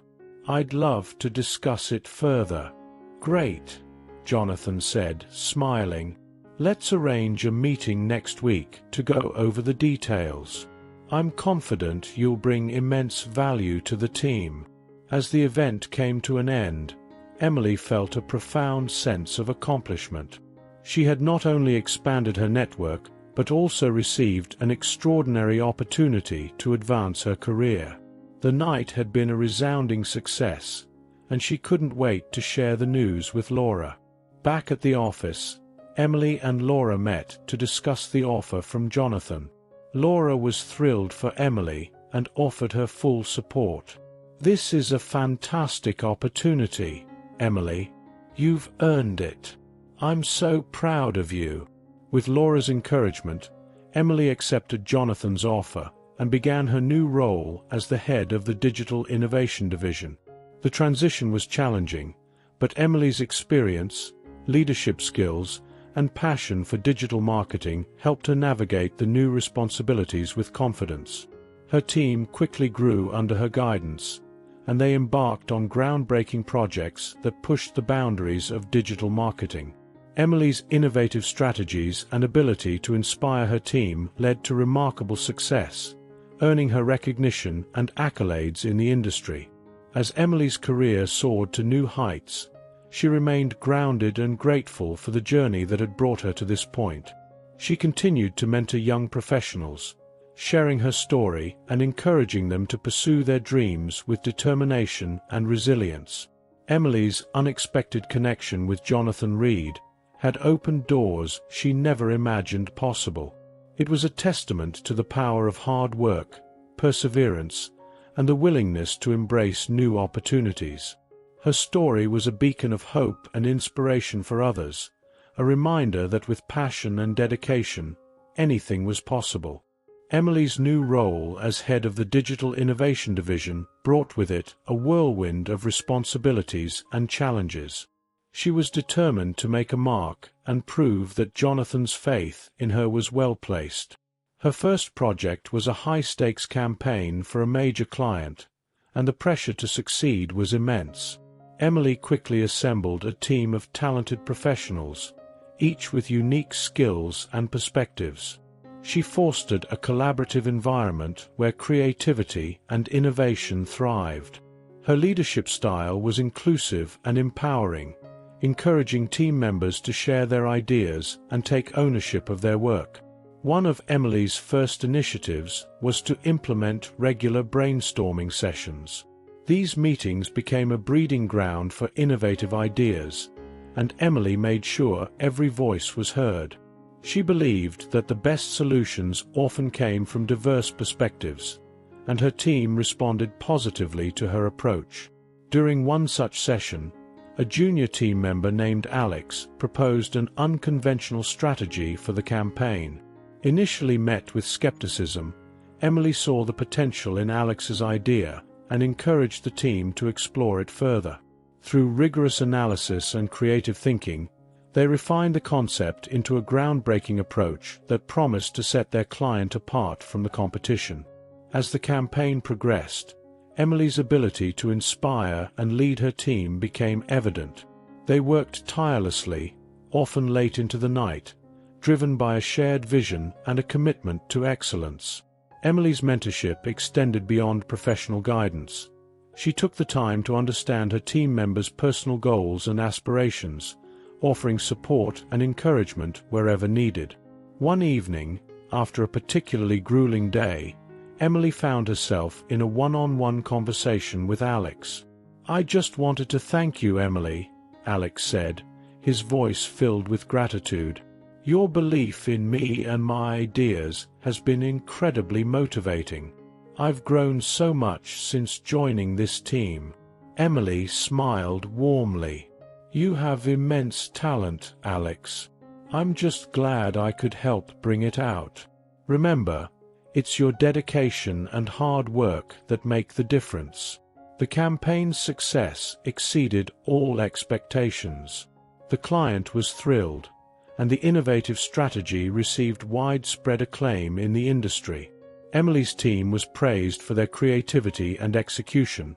I'd love to discuss it further." "Great," Jonathan said, smiling. "Let's arrange a meeting next week to go over the details. I'm confident you'll bring immense value to the team." As the event came to an end, Emily felt a profound sense of accomplishment. She had not only expanded her network, but also received an extraordinary opportunity to advance her career. The night had been a resounding success, and she couldn't wait to share the news with Laura. Back at the office, Emily and Laura met to discuss the offer from Jonathan. Laura was thrilled for Emily and offered her full support. "This is a fantastic opportunity, Emily. You've earned it. I'm so proud of you." With Laura's encouragement, Emily accepted Jonathan's offer and began her new role as the head of the Digital Innovation Division. The transition was challenging, but Emily's experience, leadership skills, and passion for digital marketing helped her navigate the new responsibilities with confidence. Her team quickly grew under her guidance, and they embarked on groundbreaking projects that pushed the boundaries of digital marketing. Emily's innovative strategies and ability to inspire her team led to remarkable success, earning her recognition and accolades in the industry. As Emily's career soared to new heights, she remained grounded and grateful for the journey that had brought her to this point. She continued to mentor young professionals, sharing her story and encouraging them to pursue their dreams with determination and resilience. Emily's unexpected connection with Jonathan Reed had opened doors she never imagined possible. It was a testament to the power of hard work, perseverance, and the willingness to embrace new opportunities. Her story was a beacon of hope and inspiration for others, a reminder that with passion and dedication, anything was possible. Emily's new role as head of the Digital Innovation Division brought with it a whirlwind of responsibilities and challenges. She was determined to make a mark and prove that Jonathan's faith in her was well placed. Her first project was a high-stakes campaign for a major client, and the pressure to succeed was immense. Emily quickly assembled a team of talented professionals, each with unique skills and perspectives. She fostered a collaborative environment where creativity and innovation thrived. Her leadership style was inclusive and empowering, encouraging team members to share their ideas and take ownership of their work. One of Emily's first initiatives was to implement regular brainstorming sessions. These meetings became a breeding ground for innovative ideas, and Emily made sure every voice was heard. She believed that the best solutions often came from diverse perspectives, and her team responded positively to her approach. During one such session, a junior team member named Alex proposed an unconventional strategy for the campaign. Initially met with skepticism, Emily saw the potential in Alex's idea and encouraged the team to explore it further. Through rigorous analysis and creative thinking, they refined the concept into a groundbreaking approach that promised to set their client apart from the competition. As the campaign progressed, Emily's ability to inspire and lead her team became evident. They worked tirelessly, often late into the night, driven by a shared vision and a commitment to excellence. Emily's mentorship extended beyond professional guidance. She took the time to understand her team members' personal goals and aspirations, offering support and encouragement wherever needed. One evening, after a particularly grueling day, Emily found herself in a one-on-one conversation with Alex. "I just wanted to thank you, Emily," Alex said, his voice filled with gratitude. "Your belief in me and my ideas has been incredibly motivating. I've grown so much since joining this team." Emily smiled warmly. "You have immense talent, Alex. I'm just glad I could help bring it out. Remember, it's your dedication and hard work that make the difference." The campaign's success exceeded all expectations. The client was thrilled, and the innovative strategy received widespread acclaim in the industry. Emily's team was praised for their creativity and execution,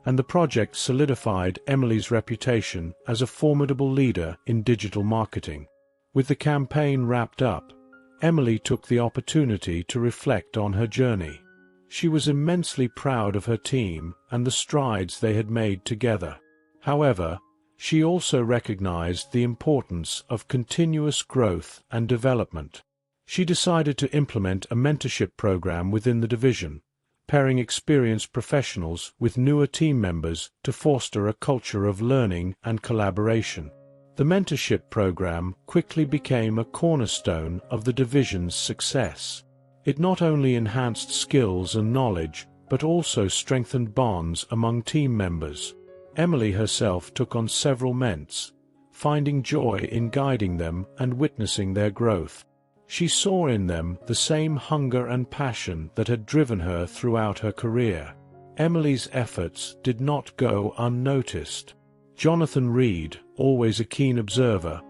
and the project solidified Emily's reputation as a formidable leader in digital marketing. With the campaign wrapped up, Emily took the opportunity to reflect on her journey. She was immensely proud of her team and the strides they had made together. However, she also recognized the importance of continuous growth and development. She decided to implement a mentorship program within the division, pairing experienced professionals with newer team members to foster a culture of learning and collaboration. The mentorship program quickly became a cornerstone of the division's success. It not only enhanced skills and knowledge, but also strengthened bonds among team members. Emily herself took on several ments, finding joy in guiding them and witnessing their growth. She saw in them the same hunger and passion that had driven her throughout her career. Emily's efforts did not go unnoticed. Jonathan Reed, always a keen observer,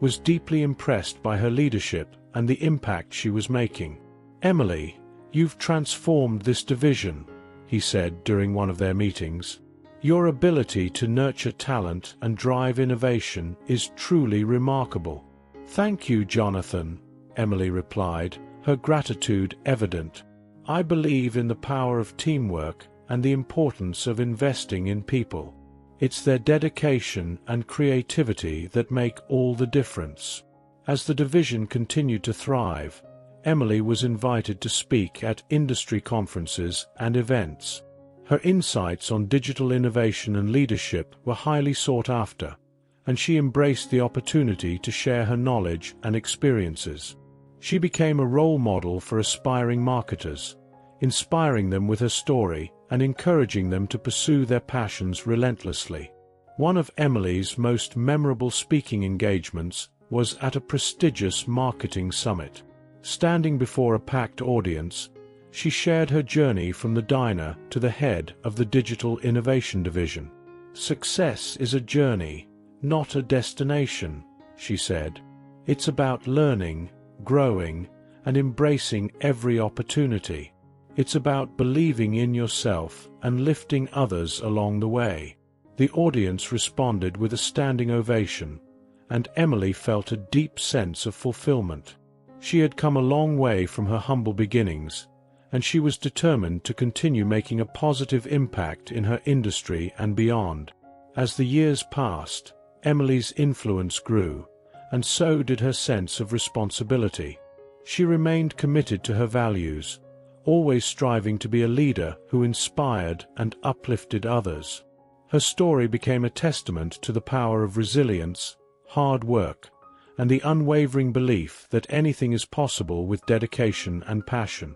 was deeply impressed by her leadership and the impact she was making. "Emily, you've transformed this division," he said during one of their meetings. "Your ability to nurture talent and drive innovation is truly remarkable." "Thank you, Jonathan," Emily replied, her gratitude evident. "I believe in the power of teamwork and the importance of investing in people. It's their dedication and creativity that make all the difference." As the division continued to thrive, Emily was invited to speak at industry conferences and events. Her insights on digital innovation and leadership were highly sought after, and she embraced the opportunity to share her knowledge and experiences. She became a role model for aspiring marketers, inspiring them with her story and encouraging them to pursue their passions relentlessly. One of Emily's most memorable speaking engagements was at a prestigious marketing summit. Standing before a packed audience, she shared her journey from the diner to the head of the Digital Innovation Division. "Success is a journey, not a destination," she said. "It's about learning, growing, and embracing every opportunity. It's about believing in yourself and lifting others along the way." The audience responded with a standing ovation, and Emily felt a deep sense of fulfillment. She had come a long way from her humble beginnings, and she was determined to continue making a positive impact in her industry and beyond. As the years passed, Emily's influence grew, and so did her sense of responsibility. She remained committed to her values, always striving to be a leader who inspired and uplifted others. Her story became a testament to the power of resilience, hard work, and the unwavering belief that anything is possible with dedication and passion.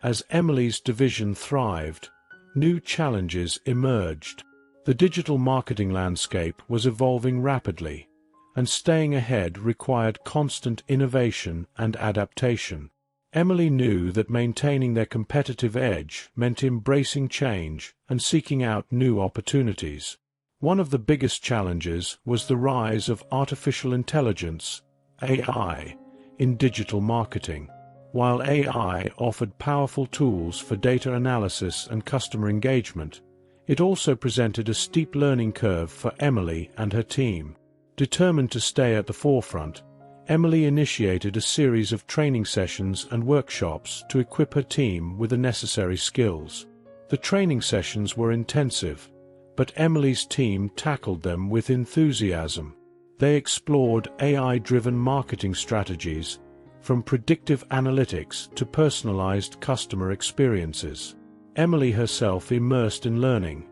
As Emily's division thrived, new challenges emerged. The digital marketing landscape was evolving rapidly, and staying ahead required constant innovation and adaptation. Emily knew that maintaining their competitive edge meant embracing change and seeking out new opportunities. One of the biggest challenges was the rise of artificial intelligence, AI, in digital marketing. While AI offered powerful tools for data analysis and customer engagement, it also presented a steep learning curve for Emily and her team. Determined to stay at the forefront, Emily initiated a series of training sessions and workshops to equip her team with the necessary skills. The training sessions were intensive, but Emily's team tackled them with enthusiasm. They explored AI-driven marketing strategies, from predictive analytics to personalized customer experiences. Emily herself immersed in learning,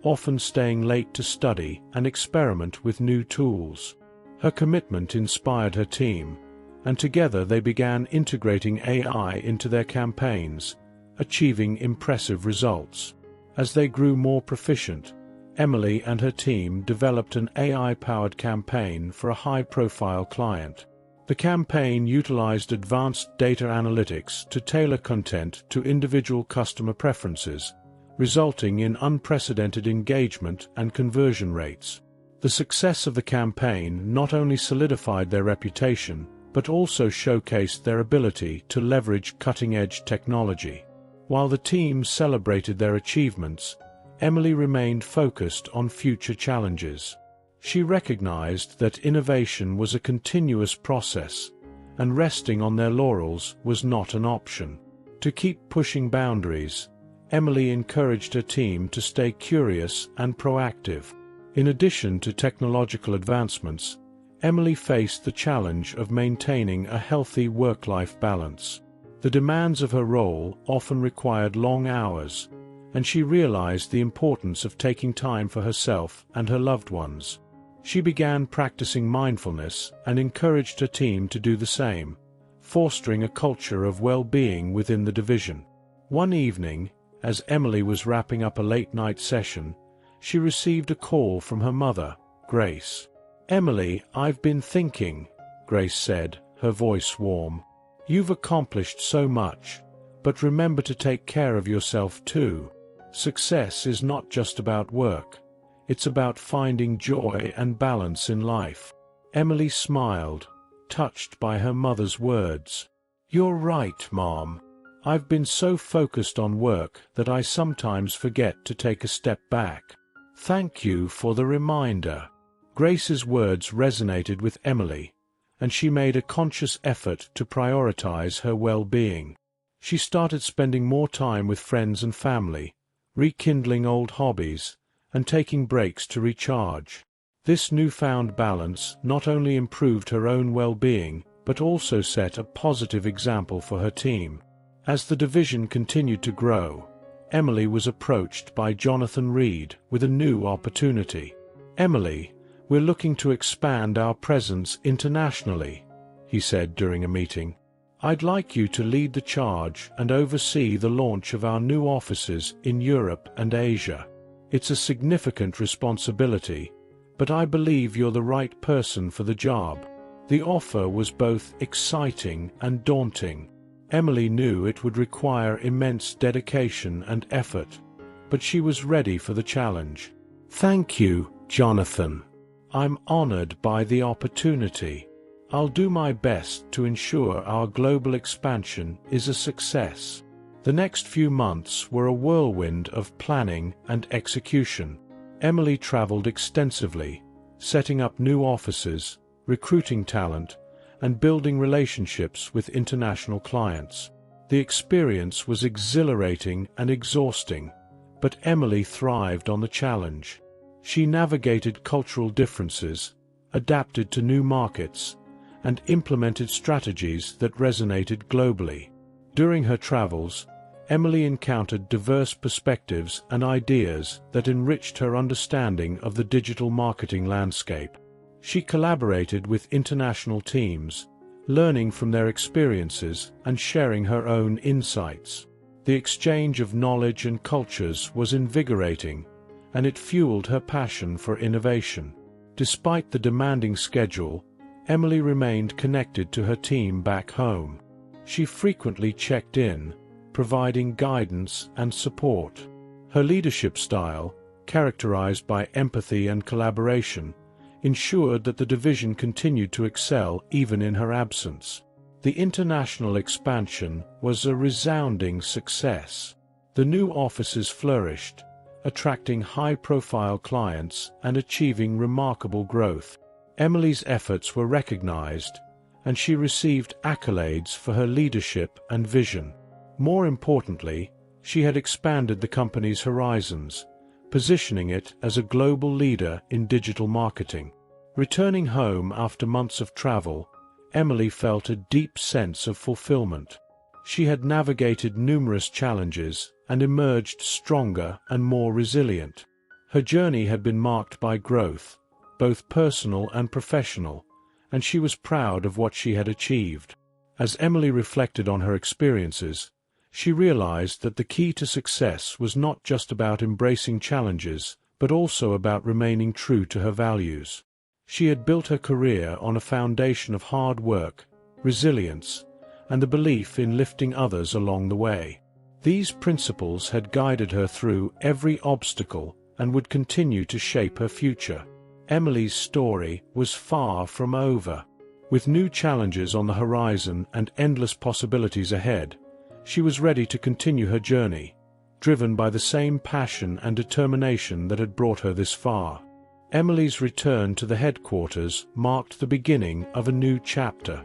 often staying late to study and experiment with new tools. Her commitment inspired her team, and together they began integrating AI into their campaigns, achieving impressive results. As they grew more proficient, Emily and her team developed an AI-powered campaign for a high-profile client. The campaign utilized advanced data analytics to tailor content to individual customer preferences, resulting in unprecedented engagement and conversion rates. The success of the campaign not only solidified their reputation, but also showcased their ability to leverage cutting-edge technology. While the team celebrated their achievements, Emily remained focused on future challenges. She recognized that innovation was a continuous process, and resting on their laurels was not an option. To keep pushing boundaries, Emily encouraged her team to stay curious and proactive. In addition to technological advancements, Emily faced the challenge of maintaining a healthy work-life balance. The demands of her role often required long hours, and she realized the importance of taking time for herself and her loved ones. She began practicing mindfulness and encouraged her team to do the same, fostering a culture of well-being within the division. One evening, as Emily was wrapping up a late-night session, she received a call from her mother, Grace. "Emily, I've been thinking," Grace said, her voice warm. "You've accomplished so much, but remember to take care of yourself too. Success is not just about work. It's about finding joy and balance in life." Emily smiled, touched by her mother's words. "You're right, Mom. I've been so focused on work that I sometimes forget to take a step back. Thank you for the reminder." Grace's words resonated with Emily, and she made a conscious effort to prioritize her well-being. She started spending more time with friends and family, rekindling old hobbies, and taking breaks to recharge. This newfound balance not only improved her own well-being, but also set a positive example for her team. As the division continued to grow, Emily was approached by Jonathan Reed with a new opportunity. "Emily, we're looking to expand our presence internationally," he said during a meeting. "I'd like you to lead the charge and oversee the launch of our new offices in Europe and Asia. It's a significant responsibility, but I believe you're the right person for the job." The offer was both exciting and daunting. Emily knew it would require immense dedication and effort, but she was ready for the challenge. "Thank you, Jonathan. I'm honored by the opportunity. I'll do my best to ensure our global expansion is a success." The next few months were a whirlwind of planning and execution. Emily traveled extensively, setting up new offices, recruiting talent, and building relationships with international clients. The experience was exhilarating and exhausting, but Emily thrived on the challenge. She navigated cultural differences, adapted to new markets, and implemented strategies that resonated globally. During her travels, Emily encountered diverse perspectives and ideas that enriched her understanding of the digital marketing landscape. She collaborated with international teams, learning from their experiences and sharing her own insights. The exchange of knowledge and cultures was invigorating, and it fueled her passion for innovation. Despite the demanding schedule, Emily remained connected to her team back home. She frequently checked in, providing guidance and support. Her leadership style, characterized by empathy and collaboration, ensured that the division continued to excel even in her absence. The international expansion was a resounding success. The new offices flourished, attracting high-profile clients and achieving remarkable growth. Emily's efforts were recognized, and she received accolades for her leadership and vision. More importantly, she had expanded the company's horizons, positioning it as a global leader in digital marketing. Returning home after months of travel, Emily felt a deep sense of fulfillment. She had navigated numerous challenges and emerged stronger and more resilient. Her journey had been marked by growth, both personal and professional, and she was proud of what she had achieved. As Emily reflected on her experiences, she realized that the key to success was not just about embracing challenges, but also about remaining true to her values. She had built her career on a foundation of hard work, resilience, and the belief in lifting others along the way. These principles had guided her through every obstacle and would continue to shape her future. Emily's story was far from over. With new challenges on the horizon and endless possibilities ahead, she was ready to continue her journey, driven by the same passion and determination that had brought her this far. Emily's return to the headquarters marked the beginning of a new chapter.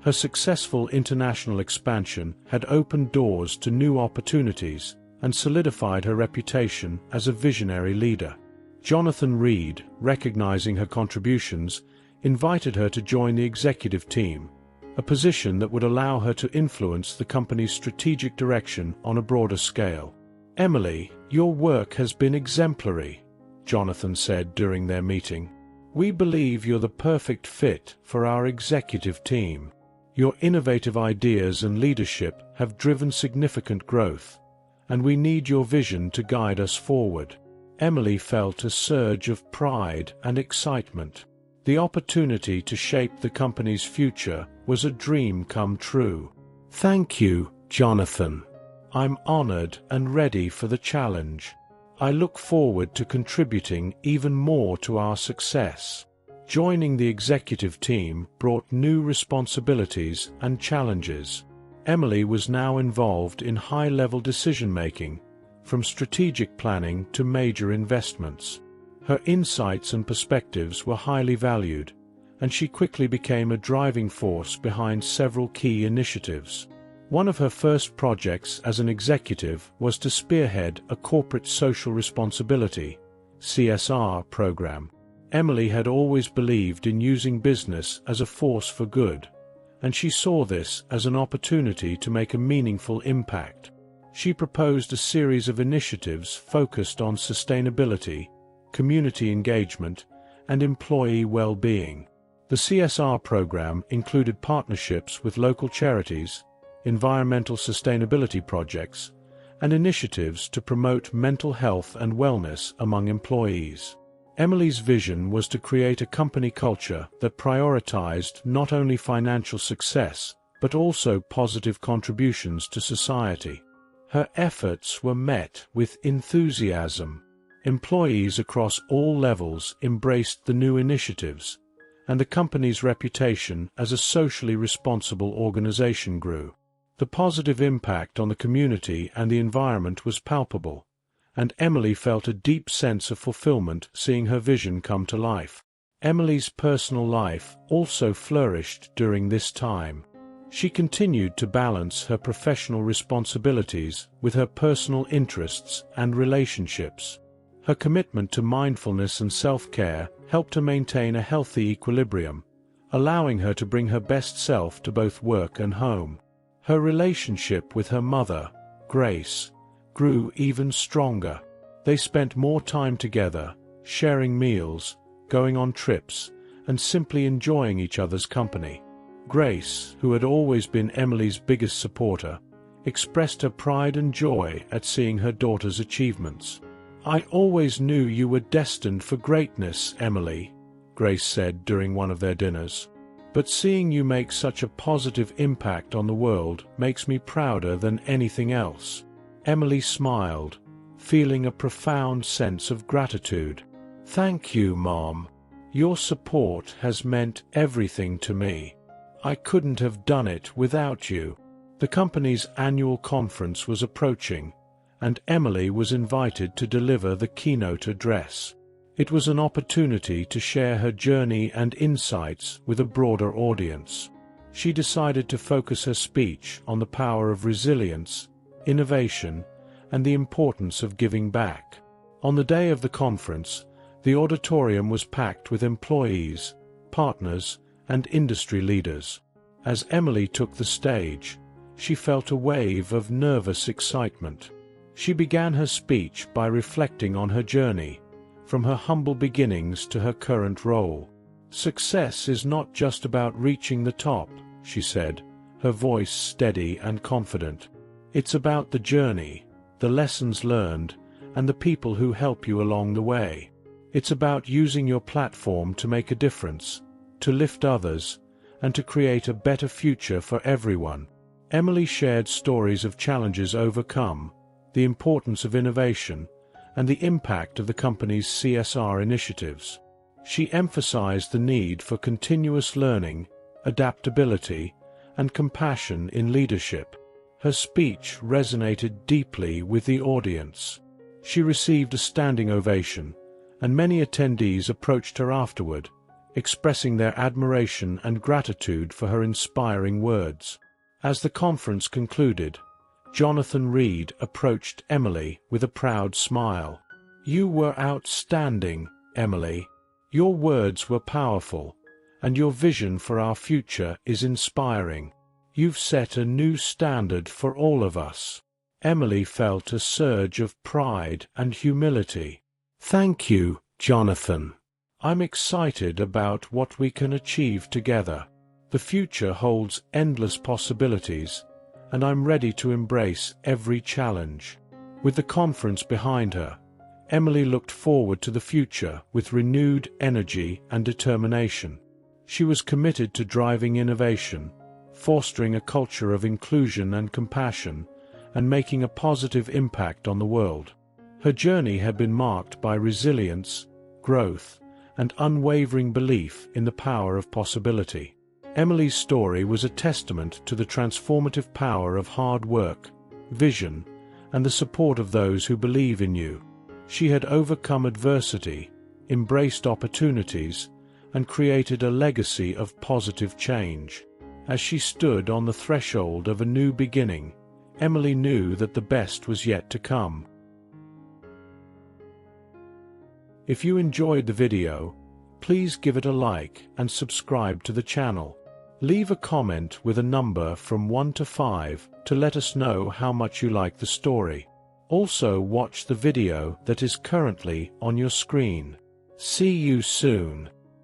Her successful international expansion had opened doors to new opportunities and solidified her reputation as a visionary leader. Jonathan Reed, recognizing her contributions, invited her to join the executive team, a position that would allow her to influence the company's strategic direction on a broader scale. "Emily, your work has been exemplary," Jonathan said during their meeting. "We believe you're the perfect fit for our executive team. Your innovative ideas and leadership have driven significant growth, and we need your vision to guide us forward." Emily felt a surge of pride and excitement. The opportunity to shape the company's future was a dream come true. "Thank you, Jonathan. I'm honored and ready for the challenge. I look forward to contributing even more to our success." Joining the executive team brought new responsibilities and challenges. Emily was now involved in high-level decision-making, from strategic planning to major investments. Her insights and perspectives were highly valued, and she quickly became a driving force behind several key initiatives. One of her first projects as an executive was to spearhead a corporate social responsibility (CSR) program. Emily had always believed in using business as a force for good, and she saw this as an opportunity to make a meaningful impact. She proposed a series of initiatives focused on sustainability, community engagement, and employee well-being. The CSR program included partnerships with local charities, environmental sustainability projects, and initiatives to promote mental health and wellness among employees. Emily's vision was to create a company culture that prioritized not only financial success, but also positive contributions to society. Her efforts were met with enthusiasm. Employees across all levels embraced the new initiatives, and the company's reputation as a socially responsible organization grew. The positive impact on the community and the environment was palpable, and Emily felt a deep sense of fulfillment seeing her vision come to life. Emily's personal life also flourished during this time. She continued to balance her professional responsibilities with her personal interests and relationships. Her commitment to mindfulness and self-care helped her maintain a healthy equilibrium, allowing her to bring her best self to both work and home. Her relationship with her mother, Grace, grew even stronger. They spent more time together, sharing meals, going on trips, and simply enjoying each other's company. Grace, who had always been Emily's biggest supporter, expressed her pride and joy at seeing her daughter's achievements. "I always knew you were destined for greatness, Emily," Grace said during one of their dinners. "But seeing you make such a positive impact on the world makes me prouder than anything else." Emily smiled, feeling a profound sense of gratitude. "Thank you, Mom. Your support has meant everything to me. I couldn't have done it without you." The company's annual conference was approaching, and Emily was invited to deliver the keynote address. It was an opportunity to share her journey and insights with a broader audience. She decided to focus her speech on the power of resilience, innovation, and the importance of giving back. On the day of the conference, the auditorium was packed with employees, partners, and industry leaders. As Emily took the stage, she felt a wave of nervous excitement. She began her speech by reflecting on her journey, from her humble beginnings to her current role. "Success is not just about reaching the top," she said, her voice steady and confident. "It's about the journey, the lessons learned, and the people who help you along the way. It's about using your platform to make a difference, to lift others, and to create a better future for everyone." Emily shared stories of challenges overcome, the importance of innovation, and the impact of the company's CSR initiatives. She emphasized the need for continuous learning, adaptability, and compassion in leadership. Her speech resonated deeply with the audience. She received a standing ovation, and many attendees approached her afterward, expressing their admiration and gratitude for her inspiring words. As the conference concluded, Jonathan Reed approached Emily with a proud smile. "You were outstanding, Emily. Your words were powerful, and your vision for our future is inspiring. You've set a new standard for all of us." Emily felt a surge of pride and humility. "Thank you, Jonathan. I'm excited about what we can achieve together. The future holds endless possibilities, and I'm ready to embrace every challenge." With the conference behind her, Emily looked forward to the future with renewed energy and determination. She was committed to driving innovation, fostering a culture of inclusion and compassion, and making a positive impact on the world. Her journey had been marked by resilience, growth, and unwavering belief in the power of possibility. Emily's story was a testament to the transformative power of hard work, vision, and the support of those who believe in you. She had overcome adversity, embraced opportunities, and created a legacy of positive change. As she stood on the threshold of a new beginning, Emily knew that the best was yet to come. If you enjoyed the video, please give it a like and subscribe to the channel. Leave a comment with a number from 1 to 5 to let us know how much you like the story. Also watch the video that is currently on your screen. See you soon.